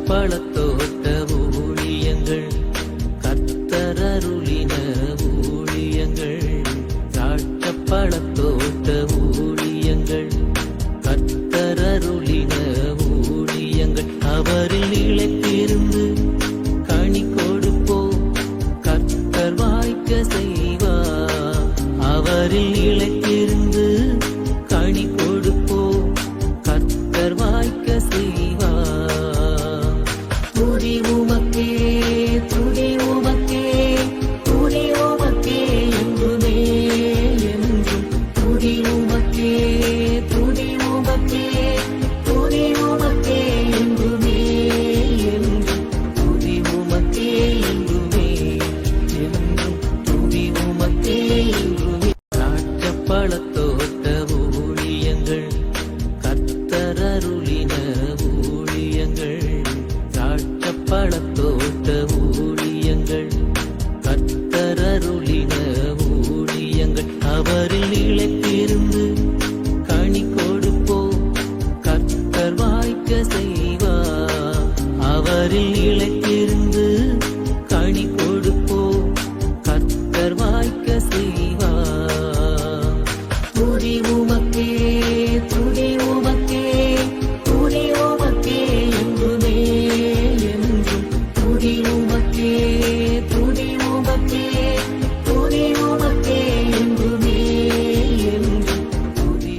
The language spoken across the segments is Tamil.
பழத்தோட்ட ஊழியங்கள் கர்த்தரருளின ஊழியங்கள் திராட்சை பழத்தோட்ட ஊழியங்கள் கர்த்தரருளின ஊழியங்கள் அவரில் நிலைத்திருந்து கனி கொடுப்போம் கர்த்தர் வாய்க்க செய்வார் அவரில் நிலைத்திருந்து கனி கொடுப்போம் கர்த்தர் வாய்க்க செய்வார் துதி உமக்கே துதி உமக்கே துதி உமக்கே என்றுமே என்றும் துதி உமக்கே துதி உமக்கே துதி உமக்கே என்றுமே என்றும் துதி உமக்கே என்றுமே என்றும் துதி உமக்கே என்றுமே திராட்சை பழத்தோட்ட ஊழியங்கள் கர்த்தரருளின ஊழியங்கள் திராட்சை பழத்தோட்ட ஊழியங்கள் கர்த்தரருளின ஊழியங்கள் அவரில் நிலைத்திருந்து கனி கொடுப்போம் கர்த்தர் வாய்க்க செய்வார் அவரில் நிலைத்திருந்து கனி கொடுப்போம் கர்த்தர் வாய்க்க செய்வார் துதி உமக்கே துதி உமக்கே துதி உமக்கே என்றுமே என்றும் துதி உமக்கே துதி உமக்கே துதி உமக்கே என்றுமே என்றும் துதி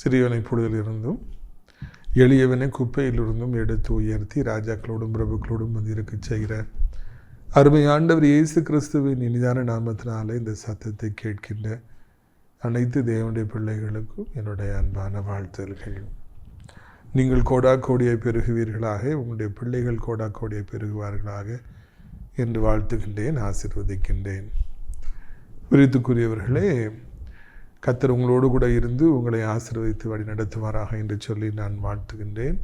சிறியவனை புழுதிலிருந்தும் எளியவனை குப்பையிலிருந்தும் எடுத்து உயர்த்தி ராஜாக்களோடும் பிரபுக்களோடும் வந்திருக்க செய்கிற அருமை ஆண்டவர் இயேசு கிறிஸ்துவின் இனிதான நாமத்தினாலே இந்த சத்தத்தை கேட்கின்ற அனைத்து தேவனுடைய பிள்ளைகளுக்கும் என்னுடைய அன்பான வாழ்த்துதல்கள். நீங்கள் கோடா கோடியை பெருகுவீர்களாக, உங்களுடைய பிள்ளைகள் கோடா கோடியை பெருகுவார்களாக என்று வாழ்த்துகின்றேன், ஆசீர்வதிக்கின்றேன். விருத்துக்குரியவர்களே, கர்த்தர் உங்களோடு கூட இருந்து உங்களை ஆசீர்வதித்து வழி நடத்துவாராக என்று சொல்லி நான் வாழ்த்துகின்றேன்.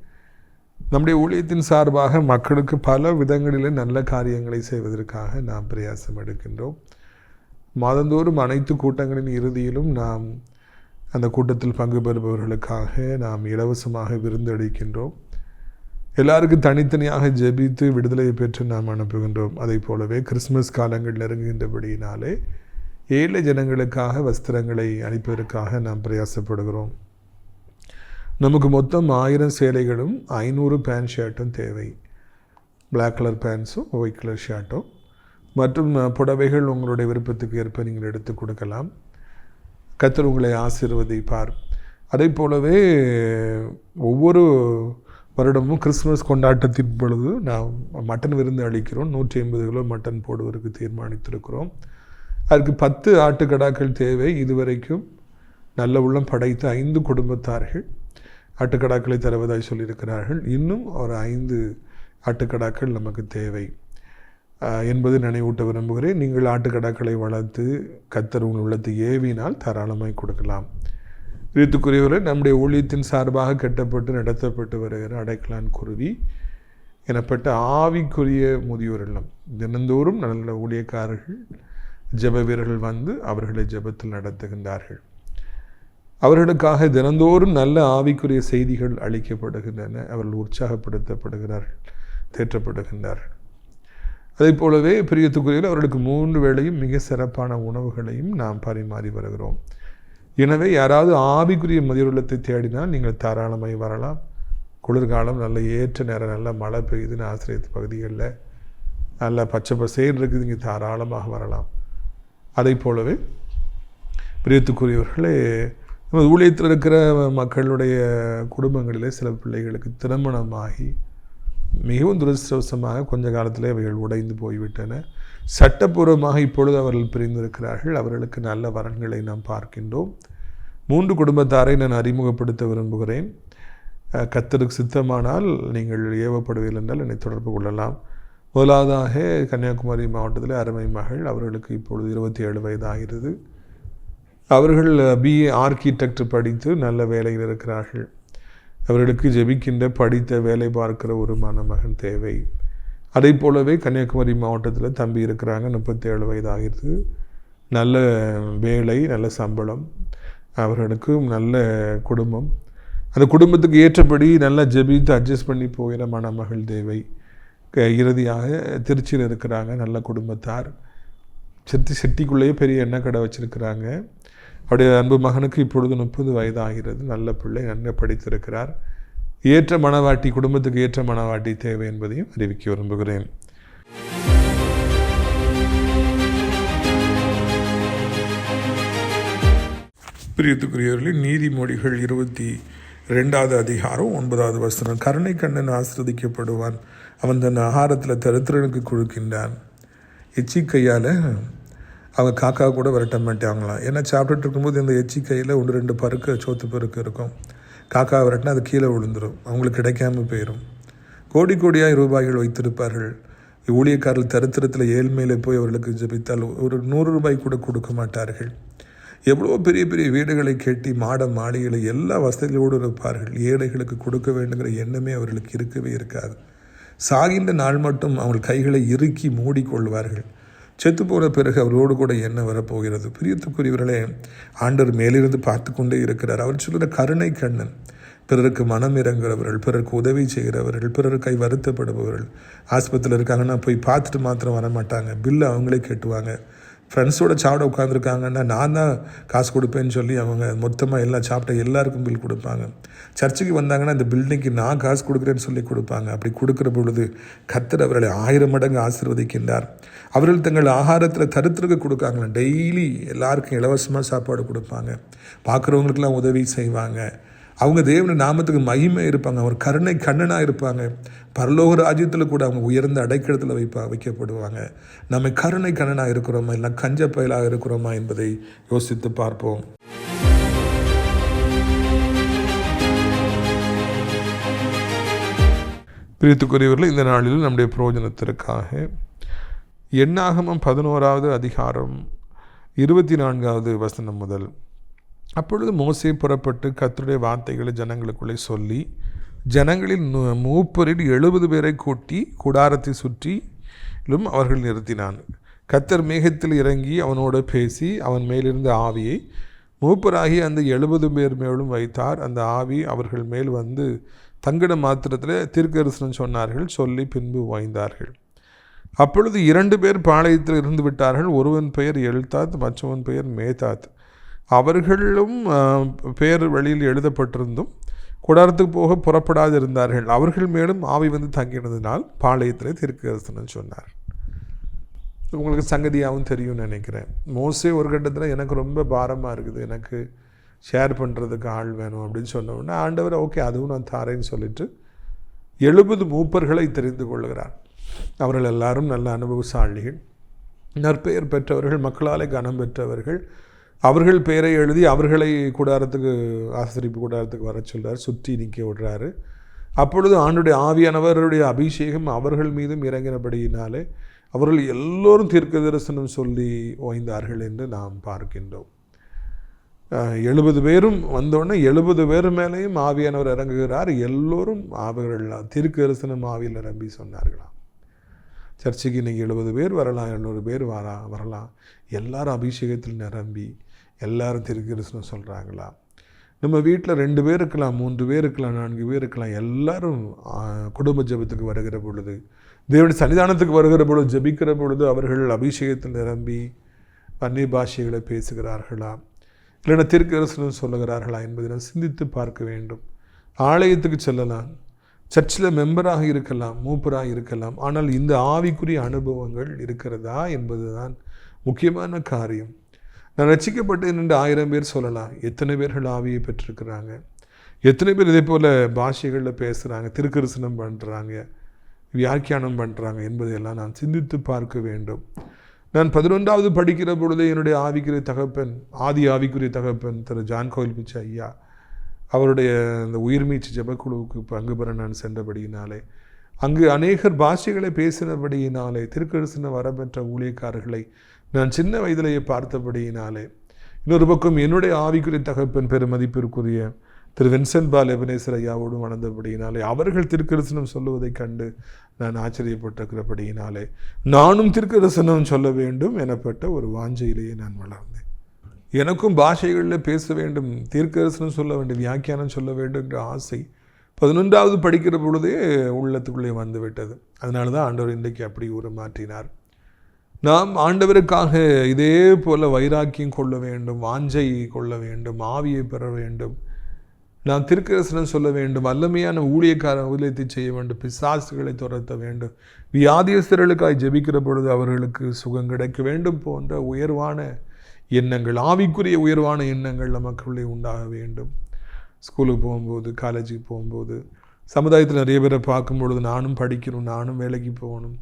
நம்முடைய ஊழியத்தின் சார்பாக மக்களுக்கு பல விதங்களிலே நல்ல காரியங்களை செய்வதற்காக நாம் பிரயாசம் எடுக்கின்றோம். மாதந்தோறும் அனைத்து கூட்டங்களின் இறுதியிலும் நாம் அந்த கூட்டத்தில் பங்கு பெறுபவர்களுக்காக நாம் இலவசமாக விருந்தளிக்கின்றோம். எல்லாருக்கும் தனித்தனியாக ஜெபித்து விடுதலையை பெற்று நாம் அனுப்புகின்றோம். அதை போலவே கிறிஸ்மஸ் காலங்கள் நெருங்குகின்றபடியினாலே ஏழை ஜனங்களுக்காக வஸ்திரங்களை அளிப்பதற்காக நாம் பிரயாசப்படுகிறோம். நமக்கு மொத்தம் 1000 சேலைகளும் 500 பேண்ட் ஷர்ட்டும் தேவை. பிளாக் கலர் பேண்ட்ஸும் ஒயிட் கலர் ஷர்ட்டும் மற்றும் புடவைகள் உங்களுடைய விருப்பத்துக்கு ஏற்ப நீங்கள் எடுத்து கொடுக்கலாம். கர்த்தர் உங்களை ஆசீர்வதிப்பார். அதே போலவே ஒவ்வொரு வருடமும் கிறிஸ்துமஸ் கொண்டாட்டத்தின் பொழுது நாம் மட்டன் விருந்து அளிக்கிறோம். 150 கிலோ மட்டன் போடுவதற்கு தீர்மானித்திருக்கிறோம். அதுக்கு 10 ஆட்டுக்கடாக்கள் தேவை. இதுவரைக்கும் நல்ல உள்ளம் படைத்த 5 குடும்பத்தார்கள் ஆட்டுக்கடாக்களை தருவதாய் சொல்லியிருக்கிறார்கள். இன்னும் ஒரு 5 ஆட்டுக்கடாக்கள் நமக்கு தேவை என்பது நினைவூட்ட விரும்புகிறேன். நீங்கள் ஆட்டுக்கடாக்களை வளர்த்து கர்த்தர் உங்கள் உள்ளத்தை ஏவினால் தாராளமாய் கொடுக்கலாம். இதுக்குரியவரை நம்முடைய ஊழியத்தின் சார்பாக கட்டப்பட்டு நடத்தப்பட்டு வருகிற அடைக்கலான் குருவி எனப்பட்ட ஆவிக்குரிய முதியோர் இல்லம். தினந்தோறும் நல்ல ஊழியக்காரர்கள், ஜெப வீரர்கள் வந்து அவர்களை ஜெபத்தில் நடத்துகின்றார்கள். அவர்களுக்காக தினந்தோறும் நல்ல ஆவிக்குரிய செய்திகள் அளிக்கப்படுகின்றன. அவர்கள் உற்சாகப்படுத்தப்படுகிறார்கள், தேற்றப்படுகின்றார்கள். அதே போலவே பிரியத்துக்குரியவர்கள் அவர்களுக்கு 3 வேளையும் மிக சிறப்பான உணவுகளையும் நாம் பரிமாறி வருகிறோம். எனவே யாராவது ஆவிக்குரிய முதியோர் தேடினால் நீங்கள் தாராளமாய் வரலாம். குளிர்காலம், நல்ல ஏற்ற நேரம், நல்ல மழை பெய்யுதுன்னு ஆசிரியர் பகுதிகளில் நல்ல பச்சை பசேன்னு இருக்குது, இங்கே தாராளமாக வரலாம். அதை போலவே பிரியத்துக்குரியவர்களே, நம்ம ஊழியத்தில் இருக்கிற மக்களுடைய குடும்பங்களிலே சில பிள்ளைகளுக்கு திருமணமாகி மிகவும் துரதிர்ஷ்டவசமாக கொஞ்ச காலத்திலே அவைகள் உடைந்து போய்விட்டன. சட்டப்பூர்வமாக இப்பொழுது அவர்கள் பிரிந்திருக்கிறார்கள். அவர்களுக்கு நல்ல வரன்களை நாம் பார்க்கின்றோம். 3 குடும்பத்தாரை நான் அறிமுகப்படுத்த விரும்புகிறேன். கர்த்தருக்கு சித்தமானால் நீங்கள் ஏவப்படுவீர்கள் என்றால் என்னை தொடர்பு கொள்ளலாம். முதலாவதாக கன்னியாகுமரி மாவட்டத்தில் அருமை மகள், அவர்களுக்கு இப்பொழுது 27 வயது ஆகிறது. அவர்கள் BA ஆர்கிடெக்ட் படித்து நல்ல வேலையில் இருக்கிறார்கள். அவர்களுக்கு ஜெபிக்கின்ற, படித்த, வேலை பார்க்கிற ஒரு மணமகன் தேவை. அதே போலவே கன்னியாகுமரி மாவட்டத்தில் தம்பி இருக்கிறாங்க, 37 வயது ஆகிறது. நல்ல வேலை, நல்ல சம்பளம், அவர்களுக்கு நல்ல குடும்பம், அந்த குடும்பத்துக்கு ஏற்றபடி நல்லா ஜெபித்து அட்ஜஸ்ட் பண்ணி போகிற மணமகள் தேவை. இறுதியாக திருச்சியில் இருக்கிறாங்க, நல்ல குடும்பத்தார், செட்டிக்குள்ளேயே பெரிய எண்ணெய் கடை வச்சுருக்கிறாங்க. அவருடைய அன்பு மகனுக்கு இப்பொழுது 30 வயது ஆகிறது. நல்ல பிள்ளை, நன்கு படித்திருக்கிறார். ஏற்ற மணவாட்டி, குடும்பத்துக்கு ஏற்ற மணவாட்டி தேவை என்பதையும் அறிவிக்க விரும்புகிறேன். பிரியத்துக்குரியவர்களின் நீதிமொழிகள் 22வது அதிகாரம் 9வது வசனம். கருணை கண்ணன் ஆசிர்வதிக்கப்படுவான், அவன் தன் ஆகாரத்தில் தரித்திரனுக்கு கொடுக்கின்றான். எச்சிக்கையால் அவங்க காக்கா கூட விரட்ட மாட்டாங்களாம். ஏன்னா சாப்பிட்டுட்டு இருக்கும்போது இந்த எச்சிக்கையில் 1-2 பருக்கு, சோத்து பருக்கு இருக்கும். காக்கா விரட்டினா அது கீழே விழுந்துடும், அவங்களுக்கு கிடைக்காம போயிடும். கோடியாக ரூபாய்கள் வைத்திருப்பார்கள். ஊழியக்காரர்கள் தரித்திரத்தில் ஏழ்மையில் போய் அவர்களுக்கு ஜெபித்தால் ஒரு 100 ரூபாய் கூட கொடுக்க மாட்டார்கள். எவ்வளோ பெரிய பெரிய வீடுகளை கட்டி மாளிகைகளை எல்லா வசதிகளோடு இருப்பார்கள். ஏழைகளுக்கு கொடுக்க வேண்டுங்கிற எண்ணமே அவர்களுக்கு இருக்கவே இருக்காது. சாகின்ற நாள் மட்டும் அவர்கள் கைகளை இறுக்கி மூடிக்கொள்வார்கள். செத்து போன பிறகு அவரோடு கூட என்ன வரப்போகிறது? பிரியத்துக்குரியவர்களே, ஆண்டவர் மேலிருந்து பார்த்து கொண்டே இருக்கிறார். அவர் சொல்கிற கருணை கண்ணன், பிறருக்கு மனம் இறங்குறவர்கள், பிறருக்கு உதவி செய்கிறவர்கள், பிறருக்கு வருத்தப்படுபவர்கள். ஆஸ்பத்திரியில் இருக்காங்கன்னா போய் பார்த்துட்டு மாத்திரம் வர மாட்டாங்க, பில்லு அவங்களே கேட்டுவாங்க. ஃப்ரெண்ட்ஸோட சாப்பிட உட்காந்துருக்காங்கன்னா நான் தான் காசு கொடுப்பேன்னு சொல்லி அவங்க மொத்தமாக எல்லாம் சாப்பிட்ட எல்லாருக்கும் பில் கொடுப்பாங்க. சர்ச்சுக்கு வந்தாங்கன்னா இந்த பில்டிங்க்கு நான் காசு கொடுக்குறேன்னு சொல்லி கொடுப்பாங்க. அப்படி கொடுக்குற பொழுது கர்த்தர் அவர்களை 1000 மடங்கு ஆசீர்வதிக்கின்றார். அவர்கள் தங்கள் ஆகாரத்தில் தரித்திரக்கு கொடுக்காங்களா, டெய்லி எல்லாருக்கும் இலவசமாக சாப்பாடு கொடுப்பாங்க. பார்க்குறவங்களுக்கெல்லாம் உதவி செய்வாங்க. அவங்க தேவனுடைய நாமத்துக்கு மகிமை இருப்பாங்க. அவர் கருணை கண்ணனாக இருப்பாங்க. பரலோக ராஜ்யத்தில் கூட அவங்க உயர்ந்த அடைக்கலத்தில் வைக்கப்படுவாங்க. நம்ம கருணை கண்ணனாக இருக்கிறோமா, இல்லை கஞ்ச பயலாக இருக்கிறோமா என்பதை யோசித்து பார்ப்போம். பிரியத்துக்குரியவர்கள், இந்த நாளில் நம்முடைய பிரயோஜனத்திற்காக எண்ணாகமம் 11வது அதிகாரம் 24வது வசனம் முதல். அப்பொழுது மோசே புறப்பட்டு கர்த்தருடைய வார்த்தைகளை ஜனங்களுக்குள்ளே சொல்லி, ஜனங்களில் மூப்பரில் 70 பேரை கூட்டி கூடாரத்தை சுற்றிலும் அவர்கள் நிறுத்தினான். கர்த்தர் மேகத்தில் இறங்கி அவனோடு பேசி அவன் மேலிருந்த ஆவியை மூப்பராகி அந்த 70 பேர் மேலும் வைத்தார். அந்த ஆவி அவர்கள் மேல் வந்து தங்கிட மாத்திரத்தில் தீர்க்கதரிசனம் சொன்னார்கள். சொல்லி பின்பு வாய்ந்தார்கள். அப்பொழுது 2 பேர் பாளையத்தில் இருந்து விட்டார்கள். ஒருவன் பெயர் எல்தாத், மற்றவன் பெயர் மேதாத். அவர்களும் பெயர் வெளியில் எழுதப்பட்டிருந்தும் கூடாரத்துக்கு போக புறப்படாது இருந்தார்கள். அவர்கள் மேலும் ஆவி வந்து தங்கினதினால் பாளையத்தில் தீர்க்கதரிசனம் சொன்னார். உங்களுக்கு சங்கதியாகவும் தெரியும்னு நினைக்கிறேன். மோசே ஒரு கட்டத்தில் எனக்கு ரொம்ப பாரமாக இருக்குது, எனக்கு ஷேர் பண்ணுறதுக்கு ஆள் வேணும் அப்படின்னு சொன்னோன்னா ஆண்டவர் ஓகே அதுவும் நான் தாரேன்னு சொல்லிட்டு 70 மூப்பர்களை தெரிந்து கொள்கிறார். அவர்கள் எல்லாரும் நல்ல அனுபவசாலிகள், நற்பெயர் பெற்றவர்கள், மக்களாலே கனம் பெற்றவர்கள். அவர்கள் பெயரை எழுதி அவர்களை கூடாரத்துக்கு, ஆசரிப்பு கூடாரத்துக்கு வர சொல்கிறார், சுற்றி நிற்க விடுறாரு. அப்பொழுது ஆண்டுடைய ஆவியானவருடைய அபிஷேகம் அவர்கள் மீதும் இறங்கினபடியினாலே அவர்கள் எல்லோரும் தீர்க்க தரிசனம் சொல்லி ஓய்ந்தார்கள் என்று நாம் பார்க்கின்றோம். 70 பேரும் வந்தோடனே 70 பேர் மேலேயும் ஆவியானவர் இறங்குகிறார். எல்லோரும் அவர்கள் தீர்க்கதரிசனம் ஆவியில் நிரம்பி சொன்னார்களாம். சர்ச்சைக்கு இன்றைக்கி 70 பேர் வரலாம், 700 பேர் வரலாம். எல்லாரும் அபிஷேகத்தில் நிரம்பி எல்லாரும் தீர்க்கதரிசனம் சொல்கிறாங்களா? நம்ம வீட்டில் 2 பேர் இருக்கலாம், 3 பேர் இருக்கலாம், 4 பேர் இருக்கலாம். எல்லாரும் குடும்ப ஜெபத்துக்கு வருகிற பொழுது, தேவனுடைய சன்னிதானத்துக்கு வருகிற பொழுது, ஜெபிக்கிற பொழுது அவர்கள் அபிஷேகத்தில் நிரம்பி அந்நிய பாஷைகளை பேசுகிறார்களா, இல்லைன்னா தீர்க்கதரிசனம் சொல்லுகிறார்களா என்பதை நான் சிந்தித்து பார்க்க வேண்டும். ஆலயத்துக்கு செல்லலாம், சர்ச்சில் மெம்பராக இருக்கலாம், மூப்பராக இருக்கலாம். ஆனால் இந்த ஆவிக்குரிய அனுபவங்கள் இருக்கிறதா என்பது தான் முக்கியமான காரியம். நான் ரட்சிக்கப்பட்டேன் என்று 1000 பேர் சொல்லலாம். எத்தனை பேர்கள் ஆவியை பெற்றிருக்கிறாங்க? எத்தனை பேர் இதே போல் பாஷைகளில் பேசுகிறாங்க, தீர்க்கதரிசனம் பண்ணுறாங்க, வியாக்கியானம் பண்ணுறாங்க என்பதையெல்லாம் நான் சிந்தித்து பார்க்க வேண்டும். நான் 11வது படிக்கிற பொழுது என்னுடைய ஆவிக்குரிய தகப்பன், ஆதி ஆவிக்குரிய தகப்பன் திரு ஜான் கோயில் பிச்சை ஐயா அவருடைய இந்த உயிர்மீச்சு ஜெபக்குழுவுக்கு பங்கு பெற நான் சென்றபடியினாலே, அங்கு அநேகர் பாஷைகளை பேசினபடியினாலே, தீர்க்கதரிசனம் வரப்பெற்ற ஊழியக்காரர்களை நான் சின்ன வயதிலேயே பார்த்தபடியினாலே, இன்னொரு பக்கம் என்னுடைய ஆவிக்குரிய தகப்பன் பெருமதிப்பிற்குரிய திரு வின்சென்ட் பால் எபனேசர் ஐயாவோடு வளர்ந்தபடியினாலே, அவர்கள் தீர்க்கதரிசனம் சொல்லுவதைக் கண்டு நான் ஆச்சரியப்பட்டிருக்கிறபடியினாலே, நானும் தீர்க்கதரிசனம் சொல்ல வேண்டும் எனப்பட்ட ஒரு வாஞ்சையிலேயே நான் வளர்ந்தேன். எனக்கும் பாஷைகளில் பேச வேண்டும், தீர்க்கதரிசனம் சொல்ல வேண்டும், வியாக்கியானம் சொல்ல வேண்டும் என்ற ஆசை 11வது படிக்கிற பொழுதே உள்ளத்துக்குள்ளே வந்து விட்டது. அதனால தான் ஆண்டவர் இன்றைக்கு அப்படி மாற்றினார். நாம் ஆண்டவருக்காக இதே போல வைராக்கியம் கொள்ள வேண்டும், வாஞ்சை கொள்ள வேண்டும், ஆவியை பெற வேண்டும். நாம் தீர்க்கதரிசனம் சொல்ல வேண்டும், வல்லமையான ஊழியத்தை செய்ய வேண்டும், பிசாசுகளை துரத்த வேண்டும், வியாதியஸ்தர்களுக்காய் ஜெபிக்கிற பொழுது அவர்களுக்கு சுகம் கிடைக்க வேண்டும் போன்ற உயர்வான எண்ணங்கள், ஆவிக்குரிய உயர்வான எண்ணங்கள் நமக்குள்ளே உண்டாக வேண்டும். ஸ்கூலுக்கு போகும்போது, காலேஜுக்கு போகும்போது, சமுதாயத்தில் நிறைய பேரை பார்க்கும் பொழுது நானும் படிக்கணும், நானும் வேலைக்கு போகணும்,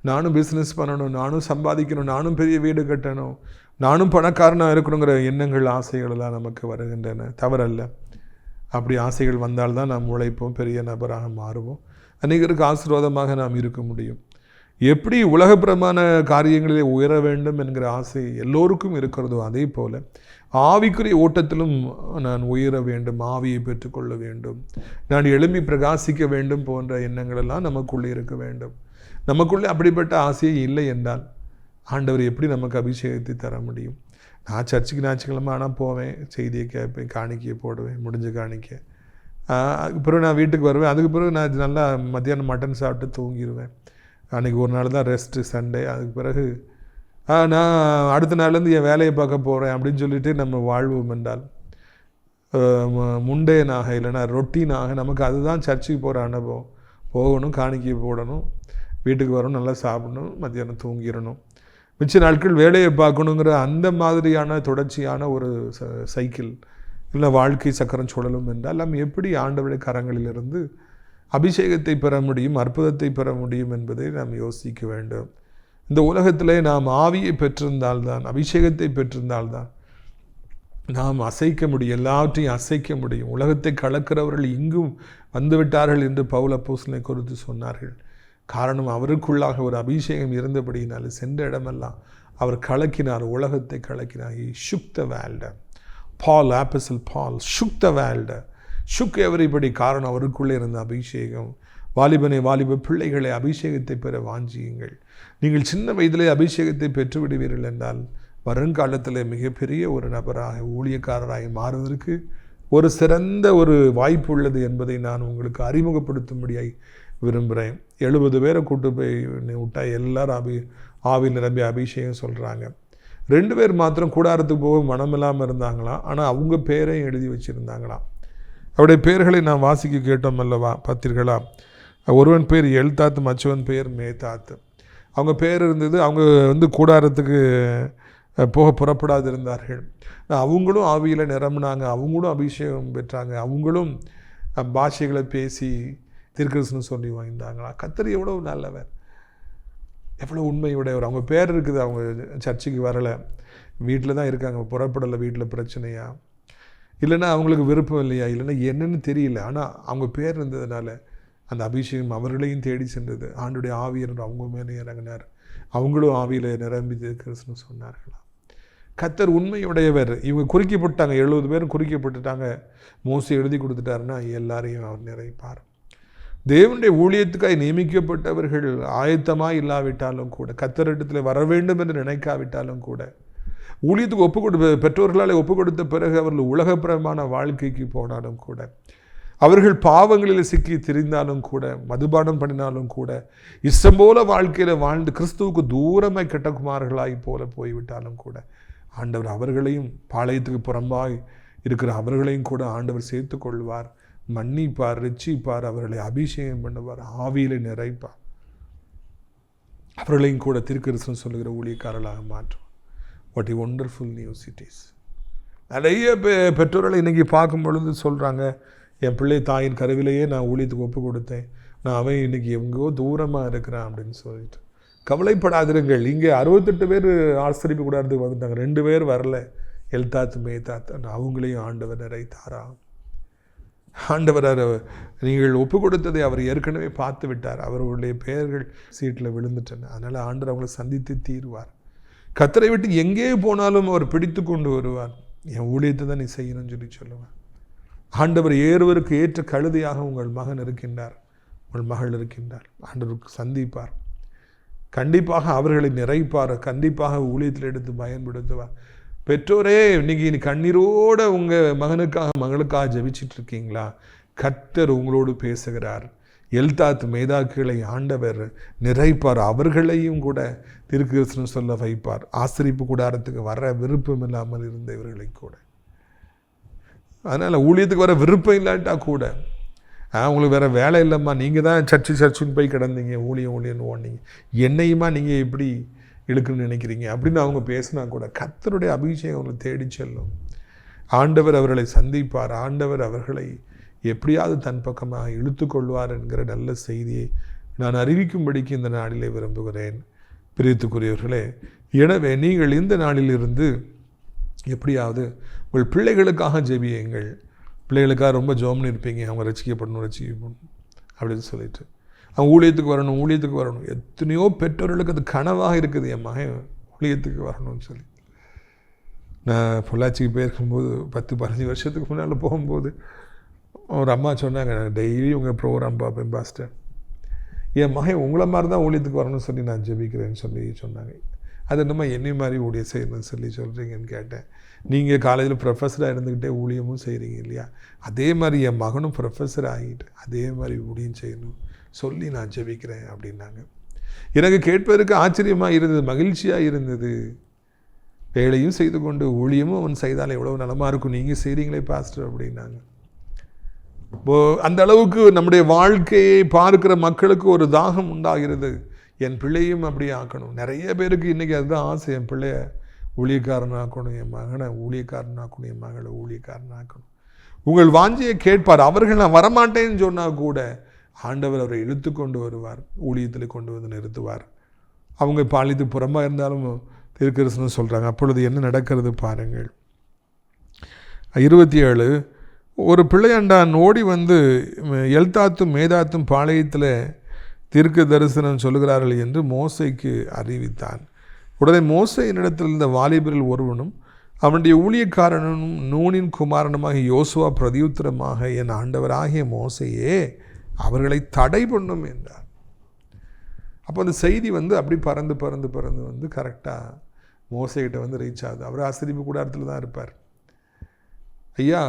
நானும் பிஸ்னஸ் பண்ணணும், நானும் சம்பாதிக்கணும், நானும் பெரிய வீடு கட்டணும், நானும் பணக்காரனாக இருக்கணுங்கிற எண்ணங்கள், ஆசைகள் எல்லாம் நமக்கு வருகின்றன. தவறல்ல. அப்படி ஆசைகள் வந்தால்தான் நாம் உழைப்போம், பெரிய நபராக மாறுவோம், அநேகருக்கு ஆசீர்வாதமாக நாம் இருக்க முடியும். எப்படி உலகப்பிரமான காரியங்களிலே உயர வேண்டும் என்கிற ஆசை எல்லோருக்கும் இருக்கிறதோ அதே போல் ஆவிக்குரிய ஓட்டத்திலும் நான் உயர வேண்டும், ஆவியை பெற்றுக்கொள்ள வேண்டும், நான் எழும்பி பிரகாசிக்க வேண்டும் போன்ற எண்ணங்கள் எல்லாம் நமக்குள்ளே இருக்க வேண்டும். நமக்குள்ளே அப்படிப்பட்ட ஆசையே இல்லை என்றால் ஆண்டவர் எப்படி நமக்கு அபிஷேகத்தை தர முடியும்? நான் சர்ச்சுக்கு ஞாயிற்றுக்கிழமை ஆனால் போவேன், செய்தியை கேட்பேன், காணிக்கையை போடுவேன், முடிஞ்ச காணிக்கை. அதுக்கு பிறகு நான் வீட்டுக்கு வருவேன். அதுக்கு பிறகு நான் நல்லா மத்தியானம் மட்டன் சாப்பிட்டு தூங்கிடுவேன். அன்றைக்கி ஒரு நாள் தான் ரெஸ்ட்டு, சண்டே. அதுக்கு பிறகு நான் அடுத்த நாள்லேருந்து என் வேலையை பார்க்க போகிறேன் அப்படின்னு சொல்லிட்டு நம்ம வாழ்வோம் என்றால் முண்டேனாக இல்லைனா ரொட்டீனாக நமக்கு அதுதான் சர்ச்சுக்கு போகிற அனுபவம். போகணும், காணிக்கை போடணும், வீட்டுக்கு வரணும், நல்லா சாப்பிடணும், மத்தியானம் தூங்கிடணும், மிச்ச நாட்கள் வேலையை பார்க்கணுங்கிற அந்த மாதிரியான தொடர்ச்சியான ஒரு சைக்கிள் இல்லை வாழ்க்கை சக்கரம் சுழலும் என்றால் நாம் எப்படி ஆண்டவருடைய கரங்களிலிருந்து அபிஷேகத்தை பெற முடியும், அற்புதத்தை பெற முடியும் என்பதை நாம் யோசிக்க வேண்டும். இந்த உலகத்திலே நாம் ஆவியை பெற்றிருந்தால்தான், அபிஷேகத்தை பெற்றிருந்தால்தான் நாம் அசைக்க முடியும், எல்லாவற்றையும் அசைக்க முடியும். உலகத்தை கலக்கிறவர்கள் இங்கும் வந்துவிட்டார்கள் என்று பவுல் அப்போஸ்தலனை குறித்து சொன்னார்கள். காரணம், அவருக்குள்ளாக ஒரு அபிஷேகம் இருந்தபடியினால சென்ற இடமெல்லாம் அவர் கலக்கினார், உலகத்தை கலக்கினார். He shook the world. Paul, Apostle Paul shook the world, shook everybody. காரணம், அவருக்குள்ளே இருந்த அபிஷேகம். வாலிபனை, வாலிப பிள்ளைகளை அபிஷேகத்தை பெற வாஞ்சியுங்கள். நீங்கள் சின்ன வயதிலே அபிஷேகத்தை பெற்று விடுவீர்கள் என்றால் வருங்காலத்தில் மிகப்பெரிய ஒரு நபராக, ஊழியக்காரராக மாறுவதற்கு ஒரு சிறந்த ஒரு வாய்ப்பு உள்ளது என்பதை நான் உங்களுக்கு அறிமுகப்படுத்தும்படியாய் விரும்புகிறேன். 70 பேரை கூட்டு போய் விட்டால் எல்லாரும் ஆவியில் நிரம்பி அபிஷேகம் சொல்கிறாங்க. 2 பேர் மாத்திரம் கூடாரத்துக்கு போக மனம் இல்லாமல் இருந்தாங்களாம். ஆனால் அவங்க பேரையும் எழுதி வச்சுருந்தாங்களாம். அவருடைய பேர்களை நான் வாசிக்க கேட்டோம் அல்லவா, பார்த்தீர்களா? ஒருவன் பேர் எல்தாத்து, மற்றவன் பேர் மேதாத்து. அவங்க பேர் இருந்தது. அவங்க கூடாரத்துக்கு போக புறப்படாது இருந்தார்கள். அவங்களும் ஆவியில் நிரம்பினாங்க, அவங்களும் அபிஷேகம் பெற்றாங்க, அவங்களும் பாஷைகளை பேசி தீர்க்கதரிசனம் சொல்லி வாங்கிட்டாங்களா. கர்த்தர் எவ்வளோ நல்லவர், எவ்வளோ உண்மையுடையவர். அவங்க பேர் இருக்குது, அவங்க சர்ச்சுக்கு வரலை, வீட்டில் தான் இருக்காங்க, புறப்படலை, வீட்டில் பிரச்சனையா, இல்லைன்னா அவங்களுக்கு விருப்பம் இல்லையா, இல்லைன்னா என்னன்னு தெரியல. ஆனால் அவங்க பேர் இருந்ததுனால அந்த அபிஷேகம் அவர்களையும் தேடி சென்றது. ஆண்டுடைய ஆவியர் அவங்க மேலே இறங்கினார், அவங்களும் ஆவியில் நிரம்பி தீர்க்கதரிசனம் சொன்னார்களா. கர்த்தர் உண்மையுடையவர். இவங்க குறிக்கப்பட்டாங்க, 70 பேரும் குறிக்கப்பட்டுட்டாங்க. மோசே எழுதி கொடுத்துட்டாருன்னா எல்லாரையும் அவர் நிறைப்பார். தேவனுடைய ஊழியத்துக்காய் நியமிக்கப்பட்டவர்கள் ஆயத்தமாக இல்லாவிட்டாலும் கூட, கர்த்தரிடத்தில் வர வேண்டும் என்று நினைக்காவிட்டாலும் கூட, ஊழியத்துக்கு பெற்றோர்களால் ஒப்பு கொடுத்த பிறகு அவர்கள் உலகப்பிரமான வாழ்க்கைக்கு போனாலும் கூட, அவர்கள் பாவங்களில் சிக்கி திரிந்தாலும் கூட, மதுபானம் பண்ணினாலும் கூட, இஷ்டம் போல வாழ்க்கையில் வாழ்ந்து கிறிஸ்துவுக்கு தூரமாய் கெட்டகுமார்களாய் போல போய்விட்டாலும் கூட, ஆண்டவர் அவர்களையும் பாளையத்துக்கு புறம்பாய் இருக்கிற அவர்களையும் கூட ஆண்டவர் சேர்த்து கொள்வார், மன்னிப்பார், ரட்சிப்பார், அவர்களை அபிஷேகம் பண்ணுவார், ஆவியில நிறைப்பார், அவர்களையும் கூட திருக்கரிசனம் சொல்லுகிற ஊழியக்காரர்களாக மாற்றுவார். What a wonderful news it is. நிறைய பெற்றோர்களை இன்றைக்கி பார்க்கும் பொழுது சொல்கிறாங்க, என் பிள்ளை தாயின் கருவிலேயே நான் ஊழியத்துக்கு ஒப்பு கொடுத்தேன், நான் அவன் இன்றைக்கி எங்கேயோ தூரமாக இருக்கிறான் அப்படின்னு சொல்லிட்டு. கவலைப்படாதிருங்கள். இங்கே 68 பேர் ஆசிரியப்பு கூடாரத்துக்கு வந்துட்டாங்க, 2 பேர் வரல, எல்தாத்து மேதாத்து, அவங்களையும் ஆண்டவர் நிறைத்தாரா. ஆண்டவர் நீங்கள் ஒப்பு கொடுத்ததை அவர் ஏற்கனவே பார்த்து விட்டார். அவர்களுடைய பெயர்கள் சீட்டில் விழுந்துட்டன. அதனால் ஆண்டவர் அவங்களை சந்தித்து தீர்வார். கர்த்தரை விட்டு எங்கே போனாலும் அவர் பிடித்து கொண்டு வருவார். என் ஊழியத்தை தான் நீ செய்யணும்னு சொல்லி சொல்லுவார். ஆண்டவர் ஏறுவருக்கு ஏற்ற கழுதையாக உங்கள் மகன் இருக்கின்றார், உங்கள் மகள் இருக்கின்றார். ஆண்டவருக்கு சந்திப்பார், கண்டிப்பாக அவர்களை நிறைப்பார், கண்டிப்பாக ஊழியத்தில் எடுத்து பயன்படுத்துவார். பெற்றோரே, இன்னைக்கு நீ கண்ணீரோட உங்கள் மகனுக்காக மகளுக்காக ஜெபிச்சிட்டு இருக்கீங்களா? கர்த்தர் உங்களோடு பேசுகிறார். எல்தாத் மேதாக்களை ஆண்டவர் நிறைப்பார், அவர்களையும் கூட திருக்கிருஷ்ணன் சொல்ல வைப்பார். ஆசிரிப்பு கூடாரத்துக்கு வர விருப்பம் இல்லாமல் இருந்த இவர்களை கூட, அதனால் ஊழியத்துக்கு வர விருப்பம் இல்லாட்டா கூட, உங்களுக்கு வேறு வேலை இல்லைம்மா, நீங்கள் தான் சர்ச்சுன்னு போய் கிடந்தீங்க, ஊழியன்னு ஓடினீங்க, என்னையுமா நீங்கள் எப்படி இழுக்குன்னு நினைக்கிறீங்க அப்படின்னு அவங்க பேசினா கூட, கர்த்தருடைய அபிஷேகம் அவங்களை தேடி செல்லும். ஆண்டவர் அவர்களை சந்திப்பார், ஆண்டவர் அவர்களை எப்படியாவது தன் பக்கமாக இழுத்து கொள்வார் என்கிற நல்ல செய்தியை நான் அறிவிக்கும்படிக்கு இந்த நாளிலே விரும்புகிறேன். பிரியத்துக்குரியவர்களே, எனவே நீங்கள் இந்த நாளிலிருந்து எப்படியாவது உங்கள் பிள்ளைகளுக்காக ஜெபியுங்கள். பிள்ளைகளுக்காக ரொம்ப ஜோம்னு இருப்பீங்க, அவங்க ரசிக்கப்படணும் அப்படின்னு சொல்லிட்டு, அவங்க ஊழியத்துக்கு வரணும். எத்தனையோ பெற்றோர்களுக்கு அது கனவாக இருக்குது, என் மகன் ஊழியத்துக்கு வரணும்னு சொல்லி. நான் பொள்ளாச்சிக்கு போயிருக்கும்போது 10-15 வருஷத்துக்கு முன்னால் போகும்போது ஒரு அம்மா சொன்னாங்க, நான் டெய்லி உங்கள் ப்ரோக்ராம் பார்ப்பேன் பாஸ்டர், என் மகன் உங்களை மாதிரி தான் ஊழியத்துக்கு வரணும்னு சொல்லி நான் ஜெபிக்கிறேன்னு சொல்லி சொன்னாங்க. அது என்னம்மா என்னை மாதிரி ஊழியம் செய்யணும்னு சொல்லி சொல்கிறீங்கன்னு கேட்டேன். நீங்கள் காலேஜில் ப்ரொஃபஸராக இருந்துக்கிட்டே ஊழியமும் செய்கிறீங்க இல்லையா, அதே மாதிரி என் மகனும் ப்ரொஃபஸர் ஆகிட்டு அதே மாதிரி ஊழியம் செய்யணும் சொல்லி நான் ஜெபிக்கிறேன் அப்படின்னாங்க. எனக்கு கேட்பதற்கு ஆச்சரியமாக இருந்தது, மகிழ்ச்சியாக இருந்தது. வேலையும் செய்து கொண்டு ஊழியமும் அவன் செய்தால் எவ்வளோ நலமாக இருக்கும், நீங்கள் செய்கிறீங்களே பாஸ்டர் அப்படின்னாங்க. அந்த அளவுக்கு நம்முடைய வாழ்க்கையை பார்க்கிற மக்களுக்கு ஒரு தாகம் உண்டாகிறது, என் பிள்ளையும் அப்படி ஆக்கணும். நிறைய பேருக்கு இன்றைக்கி அதுதான் ஆசை, என் பிள்ளைய ஊழியக்காரனாக்கணும், என் மகனை ஊழியக்காரனாக்கணும், என் மகளை ஊழியக்காரனாக்கணும். உங்கள் வாஞ்சியை கேட்பார். அவர்கள் நான் வரமாட்டேன்னு சொன்னால் கூட ஆண்டவர் அவரை இழுத்து கொண்டு வருவார், ஊழியத்தில் கொண்டு வந்து நிறுத்துவார். அவங்க பாலியத்துக்கு புறமாக இருந்தாலும் திருக்கரிசனம் சொல்கிறாங்க. அப்பொழுது என்ன நடக்கிறது பாருங்கள். 27 ஒரு பிள்ளையாண்டான் ஓடி வந்து எல்தாத்தும் மேதாத்தும் பாளையத்தில் தீர்க்க தரிசனம் சொல்லுகிறார்கள் என்று மோசைக்கு அறிவித்தான். உடனே மோசையினிடத்தில் இருந்த வாலிபரில் ஒருவனும் அவனுடைய ஊழியக்காரனும் நூனின் குமாரனுமாக யோசுவா பிரதியுத்தரமாக, என் ஆண்டவராகிய மோசையே, அவர்களை தடை பண்ணும் என்றார். அப்போ அந்த செய்தி வந்து அப்படி பறந்து வந்து கரெக்டாக மோசைகிட்ட வந்து ரீச் ஆகுது. அவர் ஆசிரியப்பு கூடாரத்தில் தான் இருப்பார். ஐயா,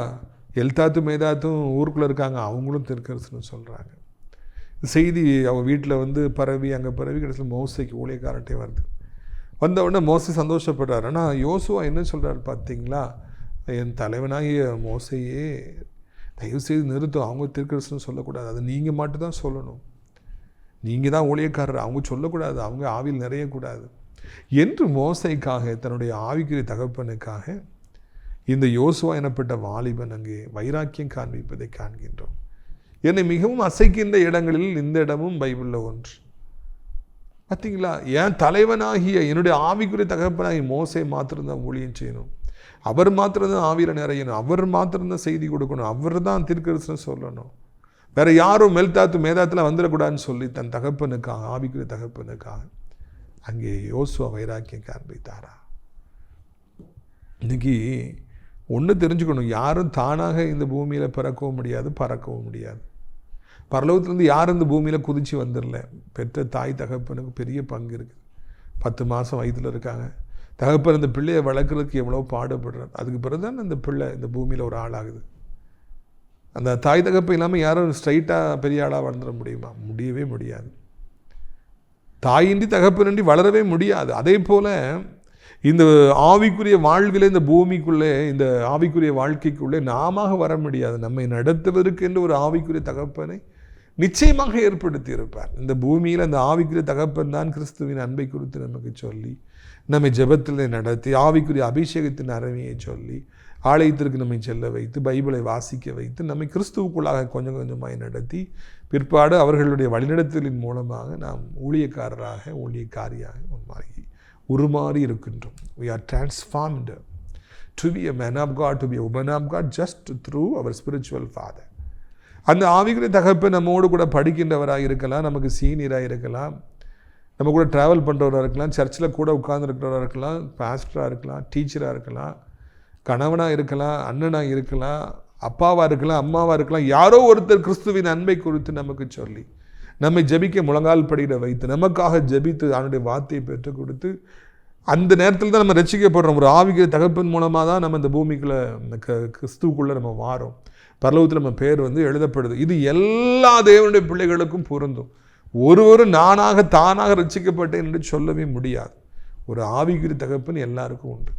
எல்தாத்தும் மேதாத்தும் ஊருக்குள்ளே இருக்காங்க, அவங்களும் திருக்கரிசனம் சொல்கிறாங்க. செய்தி அவங்க வீட்டில் வந்து பரவி அங்கே பரவி கடைசியில் மோசைக்கு ஊழியக்காரன்ட்டே வருது. வந்தவுடனே மோசை சந்தோஷப்படுறார். ஆனால் யோசுவா என்ன சொல்கிறார் பார்த்தீங்களா, என் தலைவனாகிய மோசையே, தயவுசெய்து நிறுத்தும், அவங்க திருக்கரிசனம் சொல்லக்கூடாது, அது நீங்கள் மட்டும்தான் சொல்லணும், நீங்கள் தான் ஊழியக்காரர், அவங்க சொல்லக்கூடாது, அவங்க ஆவியில் நிறையக்கூடாது என்று மோசைக்காக, தன்னுடைய ஆவிக்குரிய தகப்பனுக்காக இந்த யோசுவா எனப்பட்ட வாலிபன் அங்கே வைராக்கியம் காண்பிப்பதை காண்கின்றோம். என்னை மிகவும் அசைக்கின்ற இடங்களில் இந்த இடமும் பைபிளில் ஒன்று. பார்த்தீங்களா, என் தலைவனாகிய என்னுடைய ஆவிக்குரிய தகப்பனாகிய மோசை மாத்திரம்தான் ஊழியம் செய்யணும், அவர் மாத்திரம்தான் ஆவியில் நிறையணும், அவர் மாத்திரம்தான் செய்தி கொடுக்கணும், அவர் தான் திருக்கரிசனம் சொல்லணும், வேற யாரும் மெல்தாத்து மேதாத்தில் வந்துடக்கூடாதுன்னு சொல்லி தன் தகப்பனுக்காக, ஆவிக்குரிய தகப்பனுக்காக அங்கே யோசுவா வைராக்கியம் காண்பித்தாரா. இன்றைக்கி ஒன்று தெரிஞ்சுக்கணும், யாரும் தானாக இந்த பூமியில் பிறக்கவும் முடியாது, பறக்கவும் முடியாது. பரலோகத்துலேருந்து யாரும் இந்த பூமியில் குதித்து வந்துடல. பெற்ற தாய் தகப்பனுக்கு பெரிய பங்கு இருக்குது. 10 மாதம் வயிற்றில் இருக்காங்க. தகப்பன் இந்த பிள்ளையை வளர்க்குறதுக்கு எவ்வளோ பாடுபடுறார். அதுக்கு பிறகு தான் அந்த பிள்ளை இந்த பூமியில் ஒரு ஆளாகுது. அந்த தாய் தகப்பன் இல்லாமல் யாரும் ஸ்ட்ரைட்டாக பெரிய ஆளாக வளர்ந்துட முடியுமா? முடியவே முடியாது. தாயின்றி தகப்பனின்றி வளரவே முடியாது. அதே போல் இந்த ஆவிக்குரிய வாழ்வில் இந்த பூமிக்குள்ளே, இந்த ஆவிக்குரிய வாழ்க்கைக்குள்ளே நாம வர முடியாது. நம்மை நடத்துவதற்கு என்று ஒரு ஆவிக்குரிய தகப்பனை நிச்சயமாக ஏற்படுத்தி இருப்பார். இந்த பூமியில் அந்த ஆவிக்குரிய தகப்பன் தான் கிறிஸ்துவின் அன்பை குறித்து நமக்கு சொல்லி, நம்மை ஜெபத்தில் நடத்தி, ஆவிக்குரிய அபிஷேகத்தின் அருமையை சொல்லி, ஆலயத்திற்கு நம்மை செல்ல வைத்து, பைபிளை வாசிக்க வைத்து, நம்மை கிறிஸ்துவுக்குள்ளாக கொஞ்சம் கொஞ்சமாய் நடத்தி, பிற்பாடு அவர்களுடைய வழிநடத்தலின் மூலமாக நாம் ஊழியக்காரராக, ஊழியக்காரியாக உருமாறி இருக்கின்றோம். We are transformed to be a man of God, to be a woman of God, just through our spiritual father. அந்த ஆவிக்குரிய தகப்பன் நம்மோடு கூட படிக்கின்றவராக இருக்கலாம், நமக்கு சீனியராக இருக்கலாம், நம்ம கூட ட்ராவல் பண்ணுறவராக இருக்கலாம், சர்ச்சில் கூட உட்கார்ந்துருக்கிறவராக இருக்கலாம், பாஸ்டராக இருக்கலாம், டீச்சராக இருக்கலாம், கணவனாக இருக்கலாம், அண்ணனாக இருக்கலாம், அப்பாவாக இருக்கலாம், அம்மாவாக இருக்கலாம். யாரோ ஒருத்தர் கிறிஸ்துவின் அன்பை குறித்து நமக்கு சொல்லி, நம்மை ஜெபிக்க முழங்கால் படியிட வைத்து, நமக்காக ஜெபித்து அவனுடைய வார்த்தையை பெற்றுக் கொடுத்து, அந்த நேரத்தில் தான் நம்ம ரட்சிக்கப்படுறோம். ஒரு ஆவிக்குரிய தகப்பன் மூலமாக தான் நம்ம இந்த பூமிக்குள்ளே கிறிஸ்துவுக்குள்ளே நம்ம வாரோம். பரலோகத்தில் நம்ம பேர் எழுதப்படுது. இது எல்லா தேவனுடைய பிள்ளைகளுக்கும் பொருந்தும். ஒருவரும் நானாக தானாக ரட்சிக்கப்பட்டேன் என்று சொல்லவே முடியாது. ஒரு ஆவிக்குரிய தகப்பன் எல்லாருக்கும் உண்டு.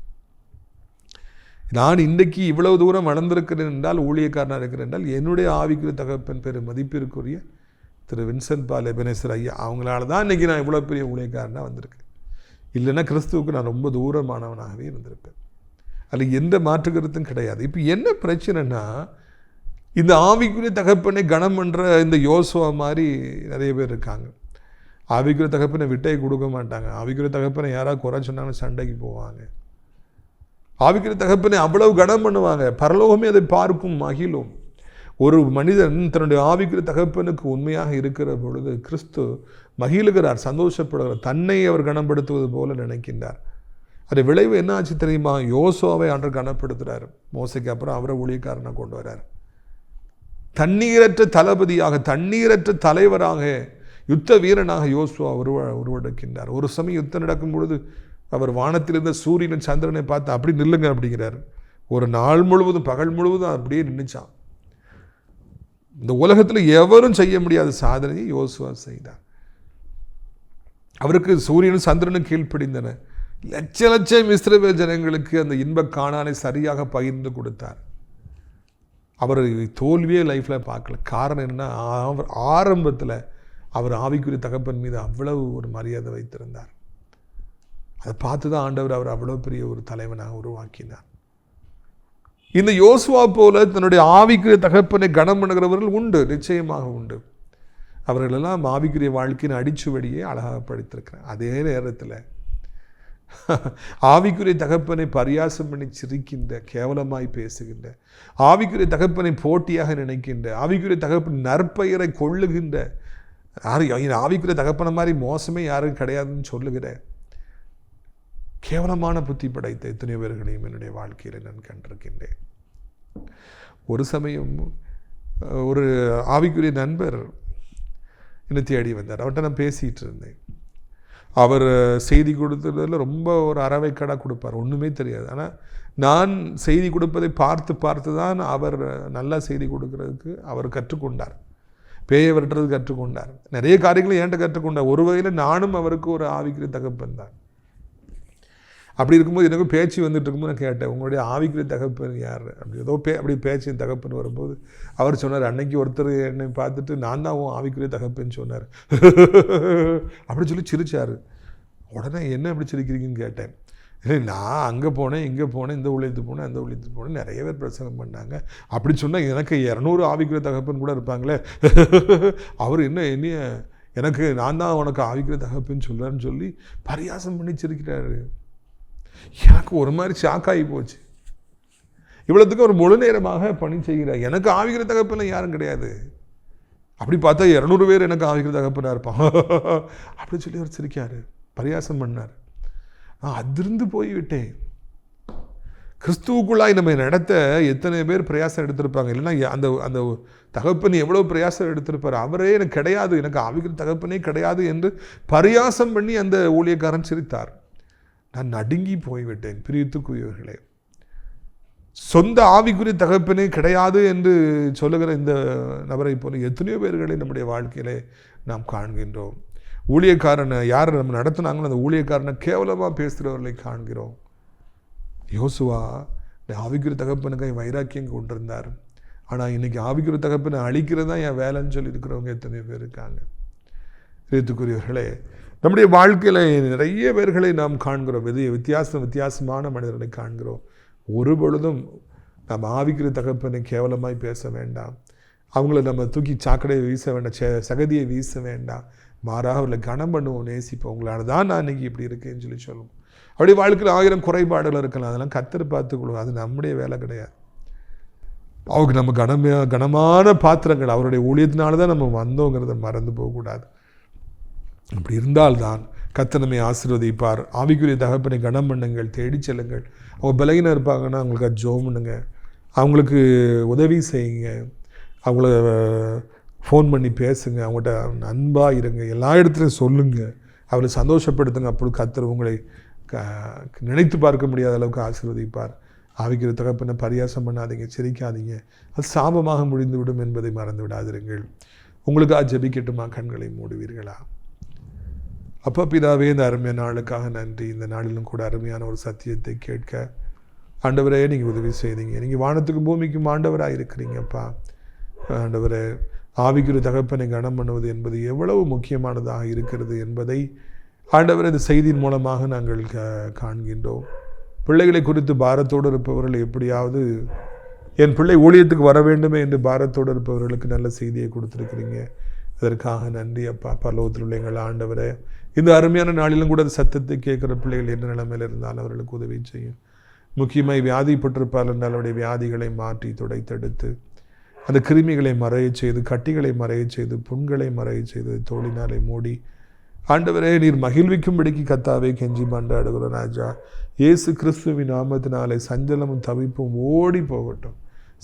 நான் இன்றைக்கு இவ்வளவு தூரம் வளர்ந்திருக்கிறேன் என்றால், ஊழியக்காரனாக இருக்கிறேன் என்றால், என்னுடைய ஆவிக்குரிய தகப்பன் பேர் மதிப்பிற்குரிய திரு வின்சென்ட் பால் எபனேசர் ஐயா அவங்களால தான் இன்றைக்கி நான் இவ்வளோ பெரிய ஊழியக்காரனாக வந்திருக்கேன். இல்லைன்னா கிறிஸ்துவுக்கு நான் ரொம்ப தூரமானவனாகவே இருந்திருப்பேன். அதில் எந்த மாற்று கருத்தும் கிடையாது. இப்போ என்ன பிரச்சனைனா, இந்த ஆவிக்குரிய தகப்பனை கனம் பண்ணுற இந்த யோசுவா மாதிரி நிறைய பேர் இருக்காங்க. ஆவிக்குரிய தகப்பனை விட்டே கொடுக்க மாட்டாங்க. ஆவிக்குரிய தகப்பனை யாராவது குறை சொன்னாங்கன்னா சண்டைக்கு போவாங்க. ஆவிக்குரிய தகப்பனை அவ்வளவு கனம் பண்ணுவாங்க. பரலோகமே அதை பார்க்கும், மகிழும். ஒரு மனிதன் தன்னுடைய ஆவிக்குரிய தகப்பனுக்கு உண்மையாக இருக்கிற பொழுது கிறிஸ்து மகிழுகிறார், சந்தோஷப்படுகிறார், தன்னை அவர் கனப்படுத்துவது போல நினைக்கின்றார். அது விளைவு என்ன ஆச்சு தெரியுமா? யோசுவாவை ஆண்டவர் கனப்படுத்துகிறார். மோசைக்கு அப்புறம் அவரை ஊழியக்காரனாக கொண்டு வர்றார். தண்ணீரற்ற தளபதியாக, தண்ணீரற்ற தலைவராக, யுத்த வீரனாக யோசுவா உருவெடுக்கின்றார். ஒரு சமயம் யுத்தம் நடக்கும் பொழுது அவர் வானத்திலிருந்த சூரியன் சந்திரனை பார்த்து அப்படி நில்லுங்க அப்படிங்கிறார். ஒரு நாள் முழுவதும், பகல் முழுவதும் அப்படியே நின்றுச்சான். இந்த உலகத்தில் எவரும் செய்ய முடியாத சாதனையை யோசுவா செய்தார். அவருக்கு சூரியனும் சந்திரனும் கீழ்ப்படிந்தன. லட்ச லட்சம் இஸ்ரவேல் ஜனங்களுக்கு அந்த இன்ப கானானை சரியாக பகிர்ந்து கொடுத்தார். அவர் தோல்வியே லைஃப்பில் பார்க்கல. காரணம் என்னன்னா, ஆரம்பத்தில் அவர் ஆவிக்குரிய தகப்பன் மீது அவ்வளவு ஒரு மரியாதை வைத்திருந்தார். அதை பார்த்து தான் ஆண்டவர் அவர் அவ்வளோ பெரிய ஒரு தலைவனாக உருவாக்கினார். இந்த யோசுவா போல தன்னுடைய ஆவிக்குரிய தகப்பனை கனம் பண்ணுகிறவர்கள் உண்டு, நிச்சயமாக உண்டு. அவர்களெல்லாம் ஆவிக்குரிய வாழ்க்கையின் அடிச்சுவடியை அழகாக படித்திருக்கிறார். அதே நேரத்தில் ஆவிக்குரிய தகப்பனை பரியாசம் பண்ணி சிரிக்கின்ற, கேவலமாய் பேசுகின்ற, ஆவிக்குரிய தகப்பனை போட்டியாக நினைக்கின்ற, ஆவிக்குரிய தகப்பன் நற்பெயரை கொள்ளுகின்ற, ஆவிக்குரிய தகப்பனை மாதிரி மோசமே யாரும் கிடையாதுன்னு சொல்லுகிற கேவலமான புத்தி படைத்த எத்தனையோ பேர்களையும் என்னுடைய வாழ்க்கையில் நான் கண்டிருக்கின்றேன். ஒரு சமயம் ஒரு ஆவிக்குரிய நண்பர் என்னை தேடி வந்தார். அவர்கிட்ட நான் பேசிகிட்டு இருந்தேன். அவர் செய்தி கொடுத்ததில் ரொம்ப ஒரு அறவைக்கடாக கொடுப்பார், ஒன்றுமே தெரியாது. ஆனால் நான் செய்தி கொடுப்பதை பார்த்து தான் அவர் நல்லா செய்தி கொடுக்கறதுக்கு அவர் கற்றுக்கொண்டார். பேயை விரட்டுறது கற்றுக்கொண்டார். நிறைய காரியங்களை என்கிட்ட கற்றுக்கொண்டார். ஒரு வகையில் நானும் அவருக்கு ஒரு ஆவிக்குரிய தகப்பன் தான். அப்படி இருக்கும்போது எனக்கு பேச்சு வந்துட்டு இருக்கும்போது நான் கேட்டேன், உங்களுடைய ஆவிக்குரிய தகப்பன் யார்? அப்படி ஏதோ அப்படி பேச்சு தகப்பன் வரும்போது அவர் சொன்னார், அன்னைக்கு ஒருத்தர் என்னை பார்த்துட்டு நான் தான் உன் ஆவிக்குரிய தகப்பன்னு சொன்னார். அப்படி சொல்லி சிரிச்சார். உடனே என்ன அப்படி சிரிக்கிறீங்கன்னு கேட்டேன். இல்லை, நான் அங்கே போனேன், இங்கே போனேன், இந்த ஊழியத்துக்கு போனேன், அந்த ஊழியத்துக்கு போனேன், நிறைய பேர் பிரசங்கம் பண்ணாங்க. அப்படி சொன்னால் எனக்கு 200 ஆவிக்குரிய தகப்பன் கூட இருப்பாங்களே. அவர் என்னைய எனக்கு நான் தான் உனக்கு ஆவிக்குரிய தகப்பன்னு சொல்கிறான்னு சொல்லி பரியாசம் பண்ணி சிரிக்கிறாரு. எனக்கு ஒரு மாதிரி ஷாக்காகி போச்சு. இவ்வளோத்துக்கு ஒரு முழு நேரமாக பணி செய்கிறார். எனக்கு ஆவிக்குரிய தகப்பெல்லாம் யாரும் கிடையாது. அப்படி பார்த்தா 200 பேர் எனக்கு ஆவிக்குரிய தகப்பனாக இருப்பான் அப்படி சொல்லி அவர் சிரிக்காரு, பரியாசம் பண்ணார். நான் அதிர்ந்து போய்விட்டேன். கிறிஸ்துவுக்குள்ளாய் நம்ம நடத்த எத்தனை பேர் பிரயாசம் எடுத்திருப்பாங்க. இல்லைன்னா அந்த அந்த தகப்பன் எவ்வளோ பிரயாசம் எடுத்திருப்பார். அவரே எனக்கு கிடையாது, எனக்கு ஆவிக்குரிய தகப்பனே கிடையாது என்று பரியாசம் பண்ணி அந்த ஊழியக்காரன் சிரித்தார். நான் நடுங்கி போய்விட்டேன். பிரியத்துக்குரியவர்களே, சொந்த ஆவிக்குரிய தகப்பனே கிடையாது என்று சொல்லுகிற இந்த நபரை போல எத்தனையோ பேர்களை நம்முடைய வாழ்க்கையிலே நாம் காண்கின்றோம். ஊழியக்காரனை யார் நம்ம நடத்தினாங்களோ அந்த ஊழியக்காரனை கேவலமாக பேசுகிறவர்களை காண்கிறோம். யோசுவா ஆவிக்குரிய தகப்பனுக்கு வைராக்கியம் கொண்டிருந்தார். ஆனால் இன்னைக்கு ஆவிக்குரிய தகப்பனை அழிக்கிறது தான் என் வேலைன்னு சொல்லியிருக்கிறவங்க எத்தனை பேர் இருக்காங்க. பிரியத்துக்குரியவர்களே, நம்முடைய வாழ்க்கையில் நிறைய பேர்களை நாம் காண்கிறோம். வித்தியாசமான மனிதர்களை காண்கிறோம். ஒரு பொழுதும் நாம் ஆவிக்குரிய தகப்பனை கேவலமாய் பேச வேண்டாம். அவங்கள நம்ம தூக்கி சாக்கடையை வீச வேண்டாம், சகதியை வீச வேண்டாம். மாறாக அவர்களை கனம் பண்ணுவோம், நேசிப்போம். உங்களால் தான் நான் இன்னைக்கு இப்படி இருக்கேன்னு சொல்லுவோம். அப்படி வாழ்க்கையில் 1000 குறைபாடுகள் இருக்கலாம், அதெல்லாம் கர்த்தர் பார்த்துக்கொள்வோம். அது நம்முடைய வேலை கிடையாது. அவருக்கு நம்ம கனமான பாத்திரங்கள், அவருடைய ஊழியத்தினால தான் நம்ம வந்தோங்கிறத மறந்து போகக்கூடாது. அப்படி இருந்தால்தான் கர்த்தர் நம்மை ஆசீர்வதிப்பார். ஆவிக்குரிய தகப்பனை கனம் பண்ணுங்கள், தேடி செல்லுங்கள். அவங்க பலகீனம் இருப்பாங்கன்னா அவங்களுக்கு அது ஜெபம் பண்ணுங்க, அவங்களுக்கு உதவி செய்யுங்க, அவங்கள ஃபோன் பண்ணி பேசுங்க, அவங்கள்ட்ட அன்பாக இருங்க, எல்லா இடத்துலையும் சொல்லுங்கள், அவளை சந்தோஷப்படுத்துங்க. அப்படி கர்த்தர் உங்களை நினைத்து பார்க்க முடியாத அளவுக்கு ஆசீர்வதிப்பார். ஆவிக்குரிய தகப்பனை பரியாசம் பண்ணாதீங்க, சிரிக்காதீங்க, அது சாபமாக முடிந்துவிடும் என்பதை மறந்து விடாதிருங்கள். உங்களுக்காக ஜெபிக்கட்டுமா? கண்களை மூடுவீர்களா? அப்பா பிதாவே, இந்த அருமையான நாளுக்காக நன்றி. இந்த நாளிலும் கூட அருமையான ஒரு சத்தியத்தை கேட்க ஆண்டவரே நீங்கள் உதவி செய்தீங்க. நீங்கள் வானத்துக்கும் பூமிக்கும் ஆண்டவராக இருக்கிறீங்கப்பா. ஆண்டவரே, ஆவிக்குரிய தகப்பனை கனம் பண்ணுவது என்பது எவ்வளவு முக்கியமானதாக இருக்கிறது என்பதை ஆண்டவரே இந்த செய்தியின் மூலமாக நாங்கள் காண்கின்றோம். பிள்ளைகளை குறித்து பாரத்தோடு இருப்பவர்கள், எப்படியாவது என் பிள்ளை ஊழியத்துக்கு வர வேண்டுமே என்று பாரத்தோடு இருப்பவர்களுக்கு நல்ல செய்தியை கொடுத்துருக்கிறீங்க. அதற்காக நன்றி அப்பா. பரலோகத்தில் உள்ள எங்கள் ஆண்டவரே, இந்த அருமையான நாளிலும் கூட சத்தத்தை கேட்குற பிள்ளைகள் என்ன நிலைமையில் இருந்தாலும் அவர்களுக்கு உதவி செய்யும். முக்கியமாக வியாதிப்பட்டிருப்பால் என்றால் அவருடைய வியாதிகளை மாற்றி துடைத்தெடுத்து அந்த கிருமிகளை மறைய செய்து, கட்டிகளை மறைய செய்து, புண்களை மறைய செய்து, தோளினாலே மூடி ஆண்டவரே நீர் மகிழ்விக்கும்படிக்கு கத்தாவே கெஞ்சி மன்றாடுகிற ராஜா. இயேசு கிறிஸ்துவின் நாமத்தினாலே சஞ்சலமும் தவிப்பும் ஓடி போகட்டும்.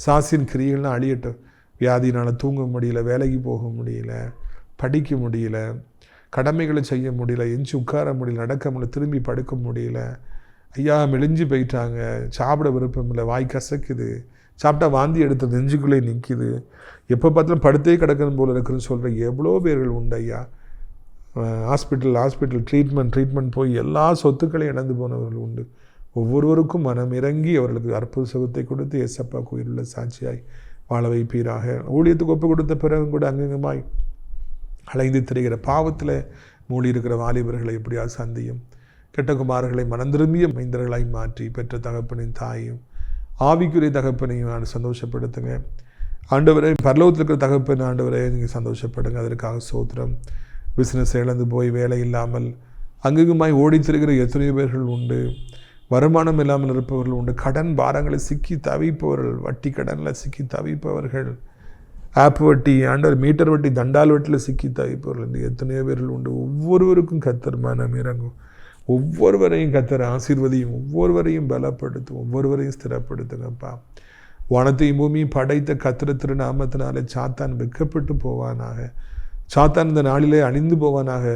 சாசின் கிரியெல்லாம் அழியட்டும். வியாதினால் தூங்க முடியல, வேலைக்கு போக முடியல, படிக்க முடியல, கடமைகளை செய்ய முடியல, எஞ்சி உட்கார முடியல, நடக்க முடியல, திரும்பி படுக்க முடியல. ஐயா மெலிஞ்சு போயிட்டாங்க, சாப்பிட விருப்பம் இல்லை, வாய் கசக்குது, சாப்பிட்டா வாந்தி எடுத்து நெஞ்சுக்குள்ளே நிற்கிது, எப்போ பார்த்தாலும் படுத்தே கிடக்கணும் போல இருக்குன்னு சொல்கிற எவ்வளோ பேர்கள் உண்டு ஐயா. ஹாஸ்பிட்டல் ட்ரீட்மெண்ட் போய் எல்லா சொத்துக்களையும் இழந்து போனவர்கள் உண்டு. ஒவ்வொருவருக்கும் மனம் இறங்கி அவர்களுக்கு அற்புத சுகத்தை கொடுத்து ஏசப்பா கோயிலுள்ள சாட்சியாய் வாழ வைப்பீராக. ஊழியத்துக்கு ஒப்பு கொடுத்த பிறகும் கூட அங்கங்கமாய் அலைந்து திரிகிற பாவத்தில் மூடி இருக்கிற வாலிபர்களை எப்படியாவது சந்தியும். கெட்ட குமாரர்களை மனந்திரும்பிய மைந்தர்களாய் மாற்றி பெற்ற தகப்பனின் தாயும் ஆவிக்குரிய தகப்பனையும் சந்தோஷப்படுத்துங்க ஆண்டவரே. பரலோகத்தில் இருக்கிற தகப்பன் ஆண்டவரே நீங்கள் சந்தோஷப்படுங்க. அதற்காக சோத்திரம். பிஸ்னஸ் இழந்து போய் வேலை இல்லாமல் அங்குமாய் ஓடித்திருக்கிற எத்தனையோ பேர்கள் உண்டு. வருமானம் இல்லாமல் இருப்பவர்கள் உண்டு. கடன் பாரங்களை சிக்கி தவிப்பவர்கள், வட்டி கடனில் சிக்கி தவிப்பவர்கள், ஆப் வட்டி, ஆண்டவர் மீட்டர் வட்டி, தண்டால் வட்டியில் சிக்கி தவிப்பவர்கள் என்று எத்தனையோ பேர்கள் உண்டு. ஒவ்வொருவருக்கும் கர்த்தர் மனம் இறங்கும். ஒவ்வொருவரையும் கர்த்தர் ஆசீர்வதியும், ஒவ்வொருவரையும் பலப்படுத்தும், ஒவ்வொருவரையும் ஸ்திரப்படுத்துங்கப்பா. வானத்தையும் பூமியும் படைத்த கர்த்தர் திருநாமத்தினாலே சாத்தான் வெட்கப்பட்டு போவானாக. சாத்தான் இந்த நாளிலே அழிந்து போவானாக.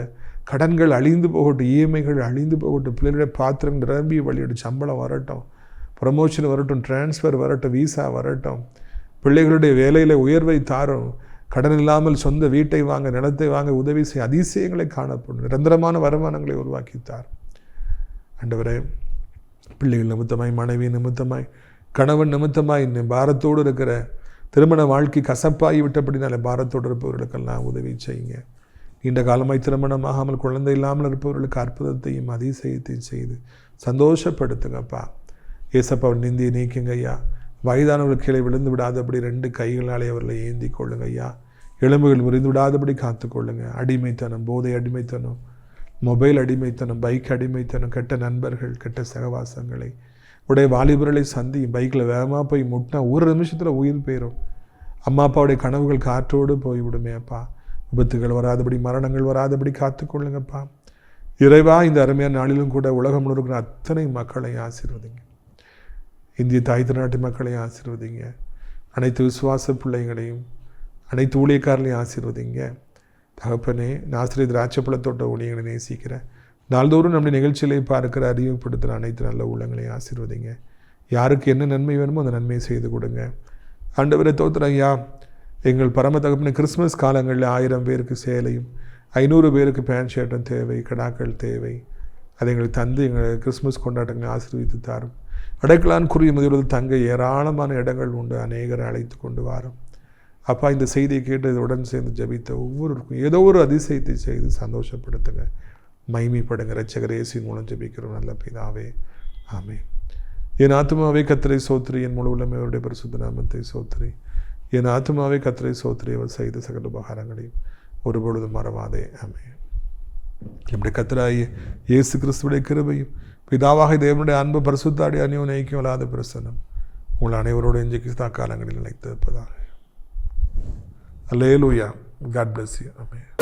கடன்கள் அழிந்து போகட்டும், இஎம்ஐகள் அழிந்து போகட்டும், பிள்ளைகளுடைய பாத்திரம் நிரம்பி வழியோட சம்பளம் வரட்டும், ப்ரமோஷன் வரட்டும், டிரான்ஸ்ஃபர் வரட்டும், வீசா வரட்டும், பிள்ளைகளுடைய வேலையில் உயர்வை தாரும், கடன் இல்லாமல் சொந்த வீட்டை வாங்க, நிலத்தை வாங்க உதவி செய்ய அதிசயங்களை காணப்படும், நிரந்தரமான வருமானங்களை உருவாக்கித்தார். ஆண்டவரே, பிள்ளைகள் நிமித்தமாய், மனைவி நிமித்தமாய், கணவன் நிமித்தமாய் பாரத்தோடு இருக்கிற திருமண வாழ்க்கை கசப்பாகி விட்டபடினால பாரத்தோடு இருப்பவர்களுக்கெல்லாம் உதவி செய்யுங்க. நீண்ட காலமாய் திருமணமாகாமல் குழந்தை இல்லாமல் இருப்பவர்களுக்கு அற்புதத்தையும் அதிசயத்தையும் செய்து சந்தோஷப்படுத்துங்கப்பா. ஏசப்பா நிந்தியை நீக்குங்க ஐயா. வயதானவர்கள் கீழே விழுந்து விடாதபடி 2 கைகளாலே அவர்களை ஏந்தி கொள்ளுங்க ஐயா. எலும்புகள் முறிந்து விடாதபடி காத்துக்கொள்ளுங்க. அடிமைத்தனம், போதை அடிமைத்தனம், மொபைல் அடிமைத்தனம், பைக் அடிமைத்தனம், கெட்ட நண்பர்கள், கெட்ட சகவாசங்களை உடைய வாலிபர்களை சந்தி. பைக்கில் வேகமாக போய் முட்டினா 1 நிமிஷத்தில் உயிர் போயிடும். அம்மா அப்பாவுடைய கனவுகள் காற்றோடு போய்விடுமே அப்பா. விபத்துகள் வராதபடி, மரணங்கள் வராதபடி காத்துக்கொள்ளுங்கப்பா. இறைவா, இந்த அருமையான நாளிலும் கூட உலகம் முழுவதும் அத்தனை மக்களை ஆசீர்வதிங்க. இந்திய தாய் திருநாட்டு மக்களையும் ஆசீர்வதிங்க. அனைத்து விசுவாச பிள்ளைகளையும் அனைத்து ஊழியக்காரர்களையும் ஆசீர்வதிங்க. தகப்பனே, நாசிரியர் திராட்சைப்பழத்தோட்ட ஊழியர்களை நேசிக்கிறேன். நாள்தோறும் நம்முடைய நிகழ்ச்சிகளை பார்க்கிற அறிமுகப்படுத்துகிற அனைத்து நல்ல உள்ளங்களையும் ஆசீர்வதிங்க. யாருக்கு என்ன நன்மை வேணுமோ அந்த நன்மையை செய்து கொடுங்க. ஆண்டவரே தோத்திரம் ஐயா, எங்கள் பரம தகப்பனே, கிறிஸ்மஸ் காலங்களில் 1000 பேருக்கு சேலையும் 500 பேருக்கு பேண்ட் ஷர்ட்டும் தேவை, கடாக்கள் தேவை. அதை எங்களுக்கு தந்து எங்கள் கிறிஸ்மஸ் கொண்டாட்டங்களை ஆசீர்வித்து தாரும். அடைக்கலான் குறி முதலில் தங்க ஏராளமான இடங்கள் உண்டு. அநேகரை அழைத்து கொண்டு வாரும். அப்பா, இந்த செய்தியை கேட்டு உடன் சேர்ந்து ஜபித்த ஒவ்வொருவருக்கும் ஏதோ ஒரு அதிசயத்தை செய்து சந்தோஷப்படுத்துங்க, மகிமைப்படுங்க. இரட்சகர் இயேசுவின் மூலம் ஜபிக்கிறோம் நல்ல பிதாவே, ஆமென். என் ஆத்துமாவே கர்த்தரை சோத்திரி, என் முழு உள்ளமே அவருடைய பரிசுத்த நாமத்தை சோத்திரி. என் ஆத்துமாவே கர்த்தரை சோத்திரி, அவர் செய்த சகல உபகாரங்களையும் ஒருபொழுதும் மறவாதே, ஆமென். நம்முடைய கர்த்தராகிய இயேசு கிறிஸ்துவுடைய கிருபையும் பிதாவாக தேவனுடைய அன்பு பரிசுத்தாடி அந்யோன்ய ஐக்கியம் இல்லாத பிரசன்னம் உங்கள் அனைவரோடு இன்றைக்கு காலங்களில் நிலைத்திருப்பதாக. அல்லேலூயா. God bless you. Amen.